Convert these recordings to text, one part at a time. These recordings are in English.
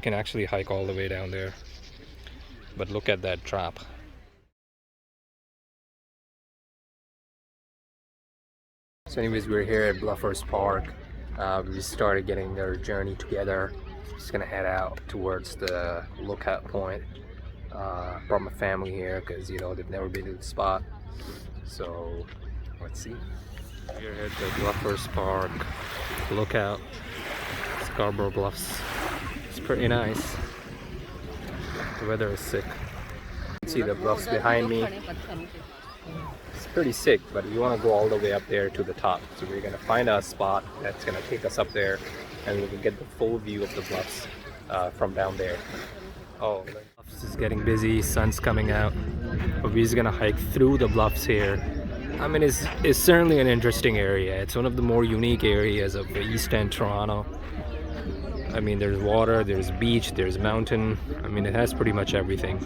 can actually hike all the way down there. But look at that drop. So anyways, we're here at Bluffers Park. We started getting our journey together. Just gonna head out towards the lookout point. Brought my family here because you know they've never been to the spot. So let's see. We're at the Bluffers Park lookout, Scarborough Bluffs. It's pretty nice. The weather is sick. You can see the bluffs behind me. It's pretty sick, but we want to go all the way up there to the top. So we're gonna find a spot that's gonna take us up there, and we can get the full view of the bluffs from down there. Oh, the bluffs is getting busy. Sun's coming out, but we're just gonna hike through the bluffs here. I mean, it's certainly an interesting area. It's one of the more unique areas of the East End Toronto. I mean, there's water, there's beach, there's mountain. I mean, it has pretty much everything.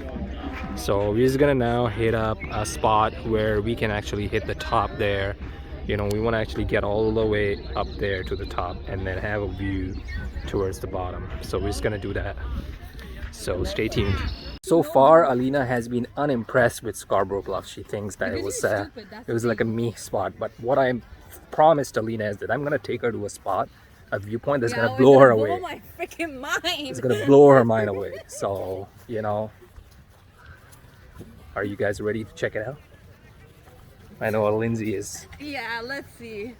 So we're just gonna now hit up a spot where we can actually hit the top there. You know, we want to actually get all the way up there to the top and then have a view towards the bottom. So we're just gonna do that. So stay tuned. So far, Alina has been unimpressed with Scarborough Bluffs. She thinks that it was like a me spot. But what I promised Alina is that I'm gonna take her to a spot, a viewpoint that's gonna blow her away. My freaking mind. It's gonna blow her mind away. So you know, are you guys ready to check it out? I know Lindsay is. Yeah, let's see.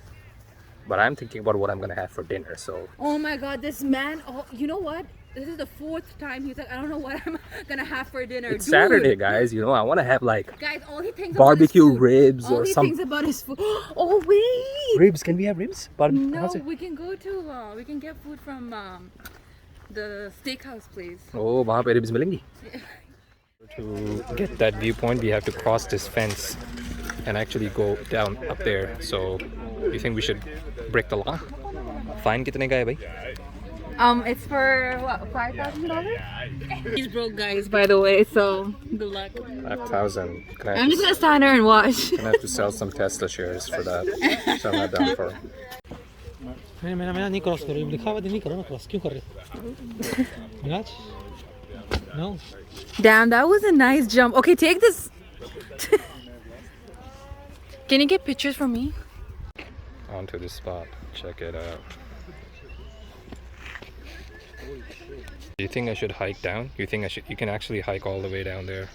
But I'm thinking about what I'm gonna have for dinner. So. Oh my God, this man! Oh, you know what? This is the 4th time he's like, I don't know what I'm gonna have for dinner. It's Saturday, guys. You know, I want to have like guys, all he thinks barbecue about is food. ribs all or he something. thinks about his food. Oh wait! Ribs? Can we have ribs? No, we can go to. We can get food from the steakhouse place. Oh, वहाँ पे ribs मिलेंगी. To get that viewpoint, we have to cross this fence and actually go down up there. So, you think we should break the law? Fine कितने का है भाई? It's for what, $5,000? He's broke, guys, by the way, so good luck. 5,000. I'm just gonna stand there and watch. Gonna have to sell some Tesla shares for that. So I'm not down for. नहीं cross करो लिखा हुआ नहीं करो ना cross क्यों कर रहे हो No. Damn, that was a nice jump. Okay, take this. Can you get pictures for me? Onto this spot. Check it out. Do you think I should hike down? You think I should? You can actually hike all the way down there.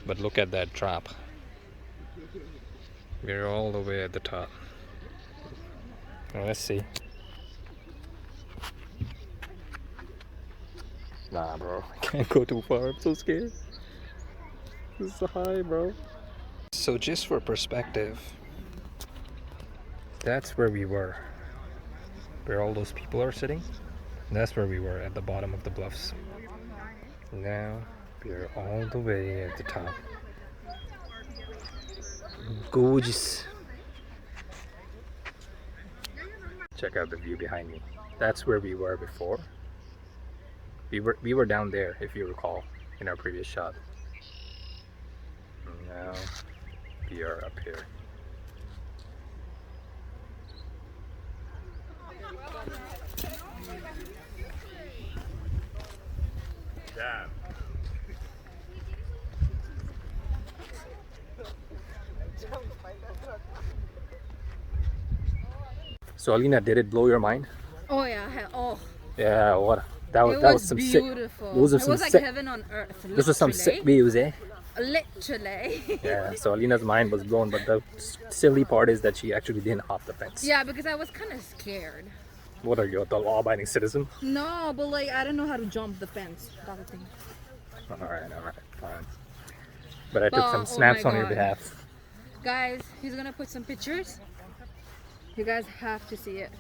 But look at that drop. We're all the way at the top. Well, let's see. Nah, bro. I can't go too far. I'm so scared. This is high, bro. So just for perspective, that's where we were. Where all those people are sitting. That's where we were, at the bottom of the bluffs. Now we're all the way at the top. Gorgeous. Check out the view behind me. That's where we were before. We were down there, if you recall, in our previous shot. And now we are up here. Yeah. So Alina, did it blow your mind? Oh yeah, oh. Yeah, what? That was some beautiful. sick. Those are it some was like sick. heaven on earth. This was some sick views, eh? Literally. Yeah. So Alina's mind was blown, but the silly part is that she actually didn't hop the fence. Yeah, because I was kind of scared. What are you, the law-abiding citizen? No, but like I don't know how to jump the fence. That's the thing. All right, fine. But I took some snaps on your behalf. Guys, he's gonna put some pictures. You guys have to see it.